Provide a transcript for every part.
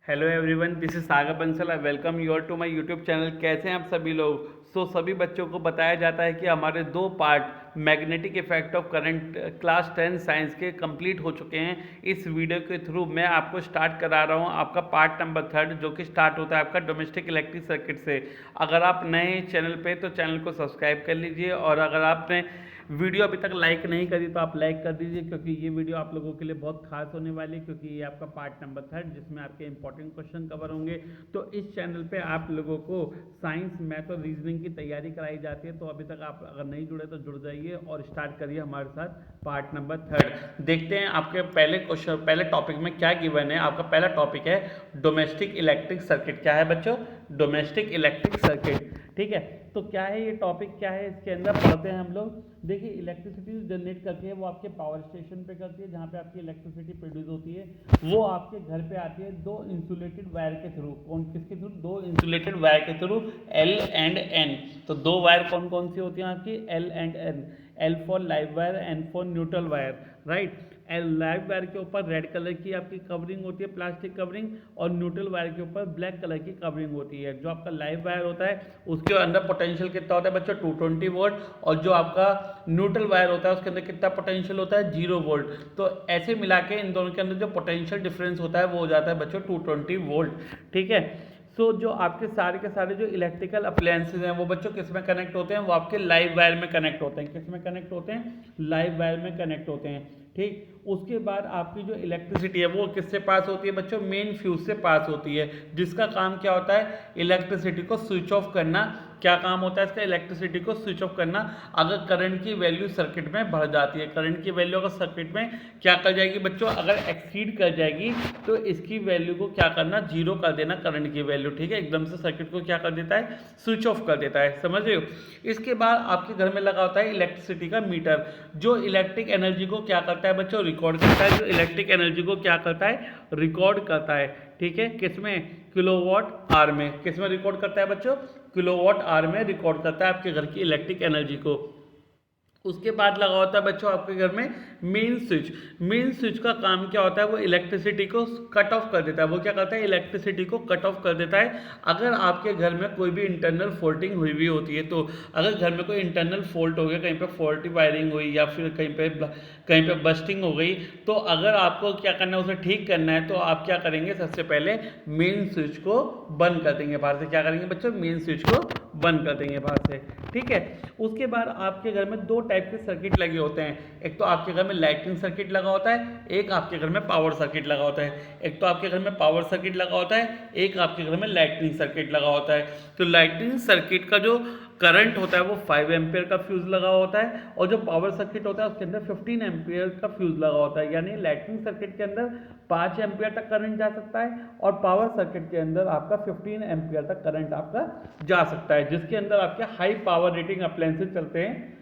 Hello everyone, this is Sagar Bansal. I welcome you all to my YouTube channel. कैसे हैं आप सभी लोग? सभी बच्चों को बताया जाता है कि हमारे दो part magnetic effect of current class 10 science के कंप्लीट हो चुके हैं। इस वीडियो के थ्रू मैं आपको स्टार्ट करा रहा हूं आपका पार्ट नंबर 3 जो कि स्टार्ट होता है आपका डोमेस्टिक इलेक्ट्रिक सर्किट से। अगर आप नए चैनल पे तो चैनल को सब्सक्राइब कर लीजिए, और अगर आपने वीडियो अभी तक लाइक नहीं करी तो आप लाइक कर दीजिए, क्योंकि ये वीडियो आप लोगों के लिए बहुत खास होने वाली है, क्योंकि ये आपका पार्ट नंबर 3 जिसमें आपके इंपॉर्टेंट क्वेश्चन कवर होंगे। तो इस चैनल पे आप लोगों को साइंस, मैथ और रीजनिंग की तैयारी कराई जाती है। तो अभी तक आप अगर नहीं जुड़े तो जुड़ जाइए और स्टार्ट करिए हमारे साथ पार्ट नंबर 3। देखते हैं आपके पहले क्वेश्चन, पहले टॉपिक में क्या गिवन है। आपका पहला टॉपिक है डोमेस्टिक इलेक्ट्रिक सर्किट। क्या है बच्चों? Domestic electric circuit. ठीक है, तो क्या है ये टॉपिक, क्या है इसके अंदर पढ़ते हैं हम लोग। देखिए, इलेक्ट्रिसिटी जनरेट करती है वो आपके पावर स्टेशन पे करती है, जहाँ पे आपकी इलेक्ट्रिसिटी प्रोड्यूस होती है। वो आपके घर पे आती है दो इंसुलेटेड वायर के थ्रू। कौन किसके थ्रू? दो इंसुलेटेड वायर के थ्रू, एल एंड एन। तो दो वायर कौन कौन सी होती हैं आपकी? L and N. L for live wire, N for neutral wire, right. Live wire के ऊपर रेड कलर की आपकी कवरिंग होती है, प्लास्टिक कवरिंग, और न्यूट्रल वायर के ऊपर ब्लैक कलर की कवरिंग होती है। जो आपका लाइव वायर होता है उसके अंदर पोटेंशियल कितना होता है बच्चों? 220 वोल्ट। और जो आपका न्यूट्रल वायर होता है उसके अंदर कितना पोटेंशियल होता है? 0 वोल्ट। तो ऐसे मिला के इन दोनों के अंदर जो पोटेंशियल डिफरेंस होता है वो हो जाता है बच्चों 220 वोल्ट। ठीक है, जो आपके सारे के सारे जो इलेक्ट्रिकल अप्लायंसेज हैं वो बच्चों किस में कनेक्ट होते हैं? वो आपके लाइव वायर में कनेक्ट होते हैं। किस में कनेक्ट होते हैं? लाइव वायर में कनेक्ट होते हैं। ठीक, उसके बाद आपकी जो इलेक्ट्रिसिटी है वो किससे पास होती है बच्चों? मेन फ्यूज से पास होती है, जिसका काम क्या होता है? इलेक्ट्रिसिटी को स्विच ऑफ करना। क्या काम होता है इसका? इलेक्ट्रिसिटी को स्विच ऑफ करना। अगर करंट की वैल्यू सर्किट में बढ़ जाती है, करंट की वैल्यू अगर सर्किट में क्या कर जाएगी बच्चों? अगर एक्सीड कर जाएगी तो इसकी वैल्यू को क्या करना? 0 कर देना, करंट की वैल्यू। ठीक है, एकदम से सर्किट को क्या कर देता है? स्विच ऑफ कर देता है। समझ रहे हो? इसके बाद आपके घर में लगा होता है इलेक्ट्रिसिटी का मीटर, जो इलेक्ट्रिक एनर्जी को क्या करता है बच्चों? रिकॉर्ड करता है। जो इलेक्ट्रिक एनर्जी को क्या करता है? रिकॉर्ड करता है। ठीक है, किसमें? किलोवाट आवर में। किसमें रिकॉर्ड करता है बच्चों? किलोवाट आवर में रिकॉर्ड करता है आपके घर की इलेक्ट्रिक एनर्जी को। उसके बाद लगा होता है बच्चों आपके घर में मेन स्विच। मेन स्विच का काम क्या होता है? वो इलेक्ट्रिसिटी को कट ऑफ कर देता है। वो क्या करता है? इलेक्ट्रिसिटी को कट ऑफ कर देता है। अगर आपके घर में कोई भी इंटरनल फॉल्टिंग हुई हुई होती है, तो अगर घर में कोई इंटरनल फॉल्ट हो गया, कहीं पे फॉल्टी वायरिंग हुई या फिर कहीं पे बस्टिंग हो गई, तो अगर आपको क्या करना है? उसे ठीक करना है, तो आप क्या करेंगे? सबसे पहले मेन स्विच को बंद कर देंगे बाहर से। क्या करेंगे बच्चों? मेन स्विच को बंद कर देंगे बाहर से। ठीक है, उसके बाद आपके घर में दो टाइप के सर्किट लगे होते हैं। एक तो आपके घर में लाइटिंग सर्किट लगा होता है, एक आपके घर में पावर सर्किट लगा होता है। एक तो आपके घर में पावर सर्किट लगा होता है, एक आपके घर में लाइटिंग सर्किट लगा होता है। तो लाइटिंग सर्किट का जो करंट होता है वो 5 एम्पियर का फ्यूज लगा होता है, और जो पावर सर्किट होता है उसके अंदर 15 एम्पियर का फ्यूज लगा होता है। यानी लाइटिंग सर्किट के अंदर 5 एम्पियर तक करंट जा सकता है, और पावर सर्किट के अंदर आपका 15 एम्पियर तक करंट आपका जा सकता है, जिसके अंदर आपके हाई पावर रेटिंग अप्लायंसेज चलते हैं।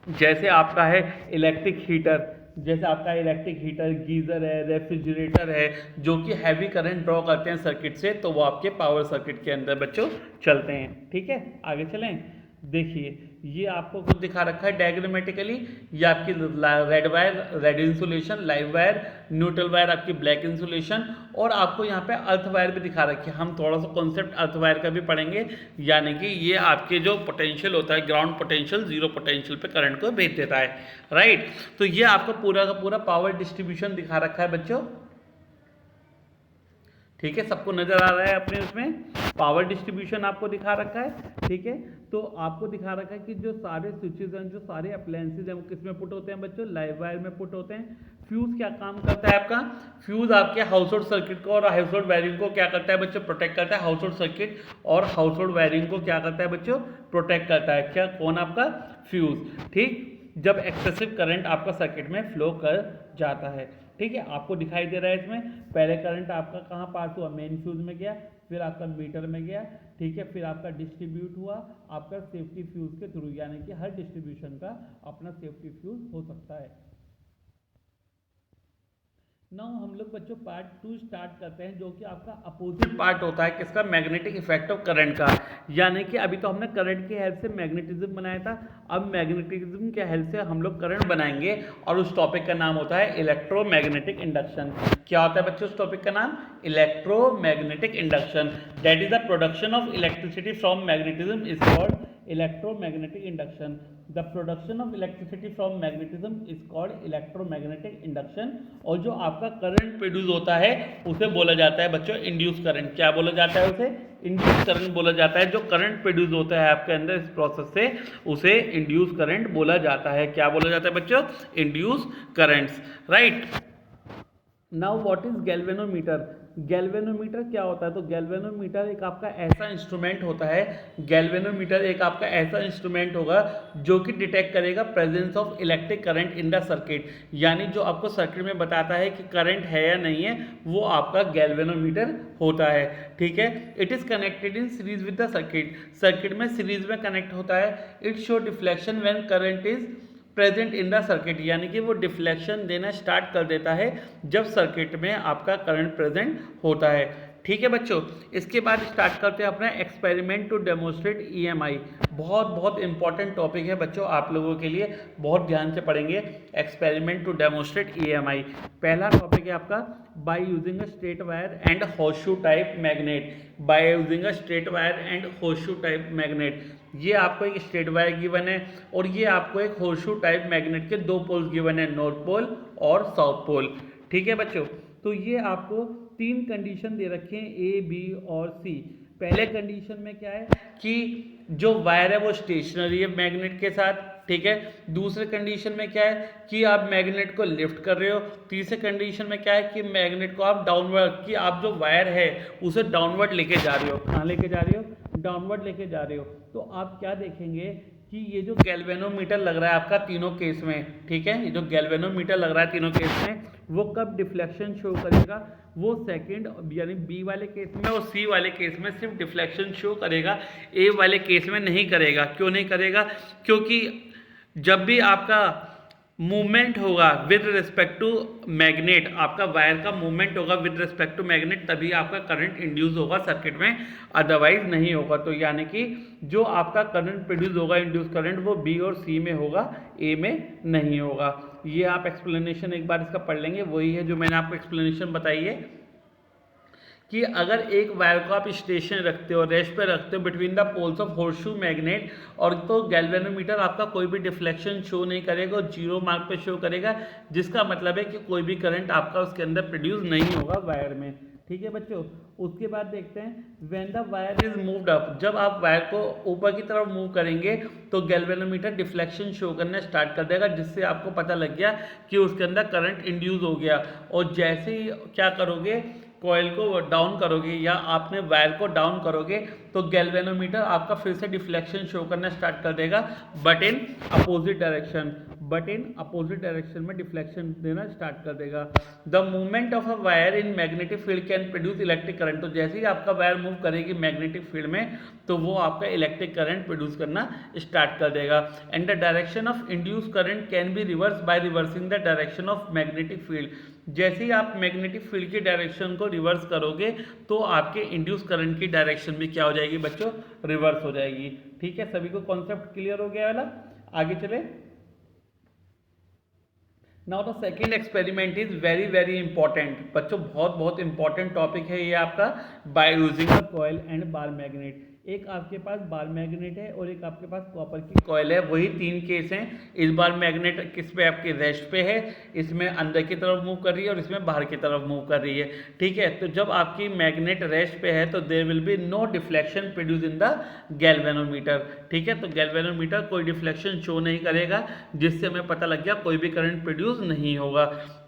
जैसे आपका है इलेक्ट्रिक हीटर, जैसे आपका इलेक्ट्रिक हीटर, गीज़र है, रेफ्रिजरेटर है, जो कि हैवी करंट ड्रॉ करते हैं सर्किट से, तो वो आपके पावर सर्किट के अंदर बच्चों चलते हैं। ठीक है, आगे चलें। देखिए, ये आपको कुछ दिखा रखा है डायग्रामेटिकली। ये आपकी red wire red insulation, live wire, neutral wire आपकी ब्लैक इंसुलेशन, और आपको यहाँ पे अर्थ वायर भी दिखा रखी है। हम थोड़ा सा कॉन्सेप्ट अर्थ वायर का भी पढ़ेंगे। यानी कि ये आपके जो पोटेंशियल होता है, ग्राउंड पोटेंशियल, जीरो पोटेंशियल पे करंट को भेज देता है, राइट। तो ये आपका पूरा का पूरा पावर डिस्ट्रीब्यूशन दिखा रखा है बच्चों। ठीक है, सबको नजर आ रहा है अपने उसमें पावर डिस्ट्रीब्यूशन आपको दिखा रखा है। ठीक है, तो आपको दिखा रखा है कि जो सारे स्विचेज हैं, जो सारे अप्लायंसेज हैं, वो किस में पुट होते हैं बच्चों? लाइव वायर में पुट होते हैं। फ्यूज क्या काम करता है आपका? फ्यूज आपके हाउस होल्ड सर्किट को और हाउस होल्ड वायरिंग को क्या करता है बच्चों? प्रोटेक्ट करता है। हाउस होल्ड सर्किट और हाउस होल्ड वायरिंग को क्या करता है बच्चों? प्रोटेक्ट करता है। क्या? कौन? आपका फ्यूज। ठीक, जब एक्सेसिव करंट आपका सर्किट में फ्लो कर जाता है। ठीक है, आपको दिखाई दे रहा है इसमें पहले करंट आपका कहाँ पास हुआ? मेन फ्यूज में गया, फिर आपका मीटर में गया। ठीक है, फिर आपका डिस्ट्रीब्यूट हुआ आपका सेफ्टी फ्यूज के थ्रू। यानी कि हर डिस्ट्रीब्यूशन का अपना सेफ्टी फ्यूज हो सकता है। नाउ हम लोग बच्चों पार्ट 2 स्टार्ट करते हैं, जो कि आपका अपोजिट पार्ट होता है किसका, मैग्नेटिक इफेक्ट ऑफ करंट का। यानी कि अभी तो हमने करंट की हेल्प से मैग्नेटिज्म बनाया था, अब मैग्नेटिज्म के हेल्प से हम लोग करंट बनाएंगे, और उस टॉपिक का नाम होता है इलेक्ट्रोमैग्नेटिक इंडक्शन। क्या होता है बच्चों उस टॉपिक का नाम, electromagnetic induction. That is the production of electricity from magnetism is called electromagnetic induction. The production of electricity from magnetism is called electromagnetic induction. और जो आपका करंट प्रोड्यूस होता है उसे बोला जाता है बच्चों इंड्यूस करंट। क्या बोला जाता है उसे, इंड्यूस करंट बोला जाता है। जो करंट प्रोड्यूस होता है आपके अंदर इस प्रोसेस से, उसे इंड्यूस करंट बोला जाता है। क्या बोला जाता है बच्चों, induce currents, right. Now what is galvanometer. Galvanometer क्या होता है, तो गैल्वेनोमीटर एक आपका ऐसा इंस्ट्रूमेंट होता है, गैल्वेनोमीटर एक आपका ऐसा इंस्ट्रूमेंट होगा जो कि डिटेक्ट करेगा presence of electric current in the circuit. यानी जो आपको सर्किट में बताता है कि करंट है या नहीं है, वो आपका गैल्वेनोमीटर होता है, ठीक है। It is connected in series with the circuit, circuit में सीरीज में कनेक्ट होता है। It show deflection when current is present in the circuit, यानी कि वो डिफ्लेक्शन देना स्टार्ट कर देता है जब सर्किट में आपका करंट प्रेजेंट होता है, ठीक है बच्चों। इसके बाद स्टार्ट करते हैं अपना एक्सपेरिमेंट टू डेमोन्स्ट्रेट ईएमआई। बहुत बहुत इंपॉर्टेंट टॉपिक है बच्चों आप लोगों के लिए, बहुत ध्यान से पढ़ेंगे। एक्सपेरिमेंट टू डेमोन्स्ट्रेट ईएमआई, पहला टॉपिक है आपका by using a straight wire and horseshoe type magnet. By using a straight wire and horseshoe type magnet, ये आपको एक स्ट्रेट वायर गिवन है और ये आपको एक होर्सशू टाइप मैग्नेट के दो पोल्स गिवन है, नॉर्थ पोल और साउथ पोल, ठीक है बच्चों। तो ये आपको तीन कंडीशन दे रखे हैं, ए बी और सी। पहले कंडीशन में क्या है कि जो वायर है वो स्टेशनरी है मैग्नेट के साथ, ठीक है। दूसरे कंडीशन में क्या है कि आप मैग्नेट को लिफ्ट कर रहे हो। तीसरे कंडीशन में क्या है कि मैग्नेट को आप डाउनवर्ड, कि आप जो वायर है उसे डाउनवर्ड लेके जा रहे हो। कहाँ लेके जा रहे हो, डाउनवर्ड लेके जा रहे हो। तो आप क्या देखेंगे कि ये जो गैल्वेनोमीटर लग रहा है आपका तीनों केस में, ठीक है, ये जो गैल्वेनोमीटर लग रहा है तीनों केस में, वो कब डिफ्लेक्शन शो करेगा, वो सेकंड यानी बी वाले केस में और सी वाले केस में सिर्फ डिफ्लेक्शन शो करेगा, ए वाले केस में नहीं करेगा। क्यों नहीं करेगा, क्योंकि जब भी आपका मूवमेंट होगा विद रिस्पेक्ट टू मैग्नेट, आपका वायर का मूवमेंट होगा विद रिस्पेक्ट टू मैग्नेट, तभी आपका करंट इंड्यूस होगा सर्किट में, अदरवाइज नहीं होगा। तो यानी कि जो आपका करंट प्रोड्यूस होगा इंड्यूस करंट, वो बी और सी में होगा, ए में नहीं होगा। ये आप एक्सप्लेनेशन एक बार इसका पढ़ लेंगे, वही है जो मैंने आपको एक्सप्लेनेशन बताई है कि अगर एक वायर को आप स्टेशन रखते हो, रेस्ट पे रखते हो between the poles of horseshoe magnet, और तो गैल्वेनोमीटर आपका कोई भी डिफ्लेक्शन शो नहीं करेगा और जीरो मार्क पे शो करेगा, जिसका मतलब है कि कोई भी करंट आपका उसके अंदर प्रोड्यूस नहीं होगा वायर में, ठीक है बच्चों। उसके बाद देखते हैं when the wire is moved up, जब आप वायर को ऊपर की तरफ मूव करेंगे तो गैल्वेनोमीटर डिफ्लेक्शन शो करना स्टार्ट कर देगा, जिससे आपको पता लग गया कि उसके अंदर करंट इंड्यूस हो गया। और जैसे ही क्या करोगे, कॉइल को डाउन करोगे या आपने वायर को डाउन करोगे, तो गैल्वेनोमीटर आपका फिर से डिफ्लेक्शन शो करना स्टार्ट कर देगा, but in opposite direction, but in opposite direction में डिफ्लेक्शन देना स्टार्ट कर देगा। The movement of a wire in magnetic field can produce electric current, तो जैसे ही आपका वायर मूव करेगी मैग्नेटिक फील्ड में, तो वो आपका इलेक्ट्रिक करंट प्रोड्यूस करना स्टार्ट कर देगा। And the direction of induce current can be reverse by reversing the direction of magnetic field, जैसे ही आप मैग्नेटिक फील्ड की डायरेक्शन को रिवर्स करोगे तो आपके इंड्यूस करंट की डायरेक्शन भी क्या हो जाएगी बच्चों, रिवर्स हो जाएगी, ठीक है। सभी को कॉन्सेप्ट क्लियर हो गया वाला, आगे चले। Now the second experiment is very very important बच्चों, बहुत बहुत इंपॉर्टेंट टॉपिक है ये आपका, by using a coil and bar magnet. एक आपके पास बार मैग्नेट है और एक आपके पास कॉपर की कॉइल है, वही तीन केस हैं। इस बार मैग्नेट किस पे, आपके रेस्ट पे है, इसमें अंदर की तरफ मूव कर रही है और इसमें बाहर की तरफ मूव कर रही है, ठीक है। तो जब आपकी मैग्नेट रेस्ट पे है तो there will be no deflection produce in the galvanometer, ठीक है। तो गैल्वेनोमीटर कोई डिफ्लेक्शन शो नहीं करेगा, जिससे हमें पता लग गया कोई भी करंट प्रोड्यूस नहीं होगा।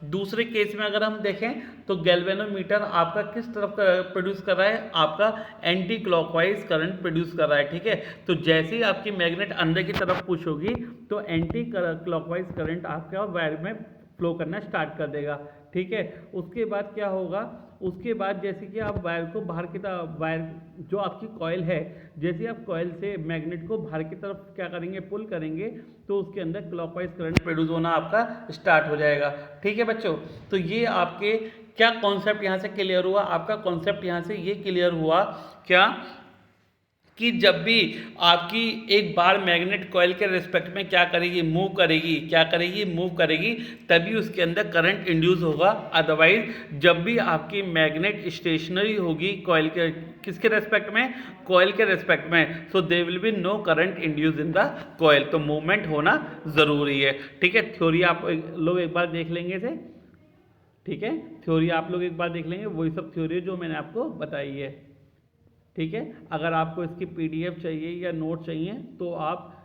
दूसरे केस में अगर हम देखें तो गैल्वेनोमीटर आपका किस तरफ प्रोड्यूस कर रहा है, आपका एंटी क्लॉकवाइज करंट प्रोड्यूस कर रहा है, ठीक है। तो जैसे ही आपकी मैग्नेट अंदर की तरफ पुश होगी तो एंटी क्लॉकवाइज करंट आपका वायर में फ्लो करना स्टार्ट कर देगा, ठीक है। उसके बाद क्या होगा, उसके बाद जैसे कि आप वायर को बाहर की तरफ, वायर जो आपकी कॉइल है, जैसे आप कॉइल से मैग्नेट को बाहर की तरफ क्या करेंगे, पुल करेंगे, तो उसके अंदर क्लॉकवाइज करंट प्रोड्यूस होना आपका स्टार्ट हो जाएगा। ठीक है बच्चों, तो ये आपके क्या कॉन्सेप्ट यहाँ से क्लियर हुआ, आपका कॉन्सेप्ट यहाँ से ये क्लियर हुआ क्या कि जब भी आपकी एक बार मैग्नेट कॉइल के रिस्पेक्ट में क्या करेगी, मूव करेगी, क्या करेगी, मूव करेगी, तभी उसके अंदर करंट इंड्यूस होगा। अदरवाइज जब भी आपकी मैग्नेट स्टेशनरी होगी कॉइल के, किसके रेस्पेक्ट में, कॉइल के रेस्पेक्ट में, so they will be no current induce in the coil. तो मूवमेंट होना ज़रूरी है। ठीक है, थ्योरी आप लोग एक बार देख लेंगे इसे। ठीक है, थ्योरी आप लोग एक बार देख लेंगे, वही सब थ्योरी जो मैंने आपको बताई है। ठीक है, अगर आपको इसकी पीडीएफ चाहिए या नोट चाहिए तो आप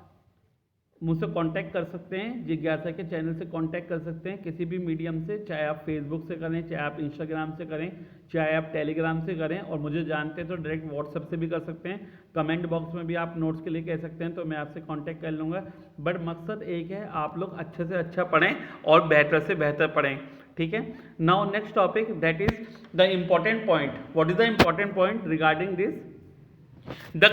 मुझसे कांटेक्ट कर सकते हैं, जिज्ञासा के चैनल से कांटेक्ट कर सकते हैं, किसी भी मीडियम से, चाहे आप फेसबुक से करें, चाहे आप इंस्टाग्राम से करें, चाहे आप टेलीग्राम से करें, और मुझे जानते हैं तो डायरेक्ट व्हाट्सएप से भी कर सकते हैं। कमेंट बॉक्स में भी आप नोट्स के लिए कह सकते हैं, तो मैं आपसे कांटेक्ट कर लूँगा। बट मकसद एक है, आप लोग अच्छे से अच्छा पढ़ें और बेहतर से बेहतर पढ़ें। ठीक है, now next topic, that is the important point. What is the important point regarding this? The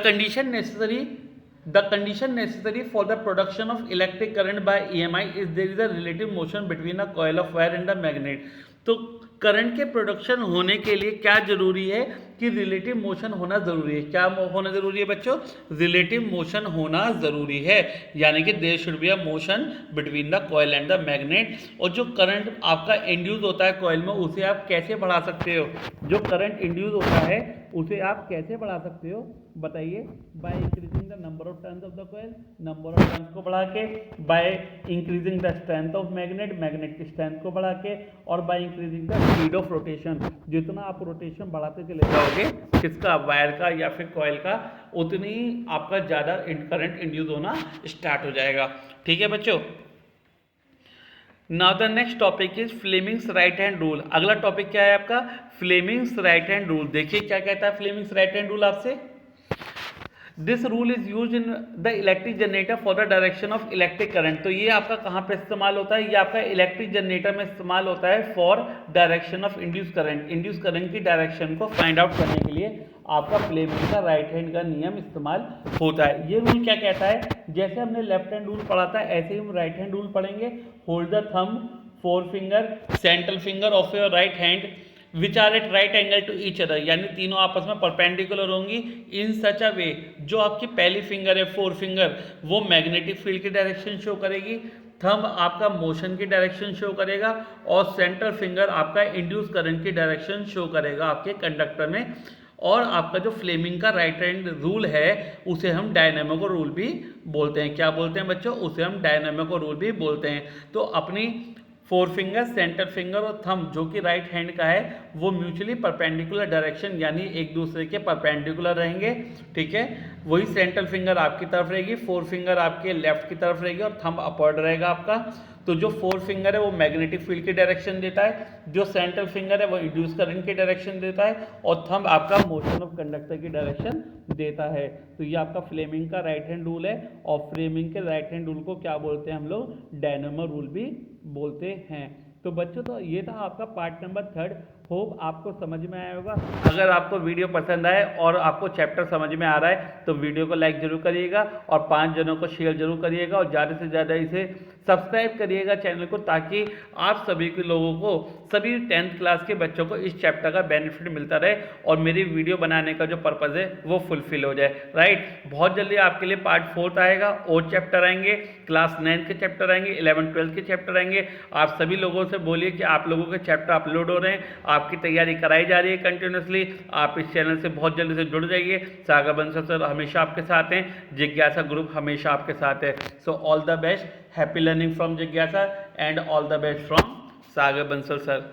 condition necessary for the production of electric current by EMI is there is a relative motion between a coil of wire and the magnet. तो current के production होने के लिए क्या जरूरी है कि relative motion होना जरूरी है। क्या होना जरूरी है बच्चों? रिलेटिव मोशन होना जरूरी है, यानी कि there should be a motion between the coil and the magnet. और जो करंट आपका इंड्यूस होता है कॉइल में, उसे आप कैसे बढ़ा सकते हो? जो करंट इंड्यूस होता है उसे आप कैसे बढ़ा सकते हो बताइए? By increasing the number of turns of the coil, number of turns को बढ़ा के, by increasing the strength of magnet, magnet की स्ट्रेंथ को बढ़ा के, और by increasing the speed of rotation. जितना आप रोटेशन बढ़ाते चले जाओगे किसका, वायर का या फिर कॉइल का, उतनी आपका ज़्यादा करंट इंड्यूस होना स्टार्ट हो जाएगा। ठीक है बच्चों, now the next topic is Fleming's right hand rule. अगला टॉपिक क्या है आपका? Fleming's right hand rule. देखिए क्या कहता है फ्लेमिंग्स राइट हैंड रूल आपसे। This rule is use in the electric generator for the direction of electric current. तो ये आपका कहाँ पे इस्तेमाल होता है? ये आपका इलेक्ट्रिक जनरेटर में इस्तेमाल होता है for direction of induce current. Induce current की डायरेक्शन को फाइंड आउट करने के लिए आपका फ्लेमिंग का राइट हैंड का नियम इस्तेमाल होता है। ये रूल क्या कहता है? जैसे हमने लेफ्ट हैंड रूल पढ़ा था, ऐसे ही हम राइट हैंड रूल पढ़ेंगे। Hold the thumb, four finger, central finger of your right hand which are at right angle to each other, यानी तीनों आपस में परपेंडिकुलर होंगी इन सच अ वे, जो आपकी पहली फिंगर है फोर फिंगर, वो मैग्नेटिक फील्ड की डायरेक्शन शो करेगी, थंब आपका मोशन की डायरेक्शन शो करेगा, और सेंट्रल फिंगर आपका इंड्यूस करंट की डायरेक्शन शो करेगा आपके कंडक्टर में। और आपका जो फ्लेमिंग का राइट हैंड रूल है उसे हम डायनेमो रूल भी बोलते हैं। क्या बोलते हैं बच्चों? उसे हम डायनेमो रूल भी बोलते हैं। तो अपनी फोर फिंगर, सेंटर फिंगर और थंब जो कि राइट हैंड का है, वो म्यूचुअली परपेंडिकुलर डायरेक्शन यानी एक दूसरे के परपेंडिकुलर रहेंगे। ठीक है, वही सेंट्रल फिंगर आपकी तरफ रहेगी, फोर फिंगर आपके लेफ्ट की तरफ रहेगी, और थंब अपवर्ड रहेगा आपका। तो जो फोर फिंगर है वो मैग्नेटिक फील्ड की डायरेक्शन देता है, जो सेंट्रल फिंगर है वो इंड्यूस करंट की डायरेक्शन देता है, और थंब आपका मोशन ऑफ कंडक्टर की डायरेक्शन देता है। तो ये आपका फ्लेमिंग का राइट हैंड रूल है, और फ्लेमिंग के राइट हैंड रूल को क्या बोलते हैं हम लोग? डायनेमो रूल भी बोलते हैं। तो बच्चों, तो ये था आपका पार्ट नंबर 3। होप आपको समझ में आया होगा। अगर आपको वीडियो पसंद आए और आपको चैप्टर समझ में आ रहा है तो वीडियो को लाइक जरूर करिएगा, और 5 जनों को शेयर जरूर करिएगा, और ज़्यादा से ज़्यादा इसे सब्सक्राइब करिएगा चैनल को, ताकि आप सभी के लोगों को, सभी 10th क्लास के बच्चों को इस चैप्टर का बेनिफिट मिलता रहे, और मेरी वीडियो बनाने का जो पर्पज़ है वो फुलफिल हो जाए। राइट, बहुत जल्दी आपके लिए पार्ट 4 आएगा, और चैप्टर आएंगे, क्लास 9 के चैप्टर आएंगे, 11th 12th के चैप्टर आएंगे। आप सभी लोगों से बोलिए कि आप लोगों के चैप्टर अपलोड हो रहे हैं, आपकी तैयारी कराई जा रही है कंटिन्यूसली। आप इस चैनल से बहुत जल्दी से जुड़ जाइए। सागर बंसल सर हमेशा आपके साथ हैं, जिज्ञासा ग्रुप हमेशा आपके साथ है। So all the best, happy learning from जिज्ञासा, and all the best from Sagar Bansal sir.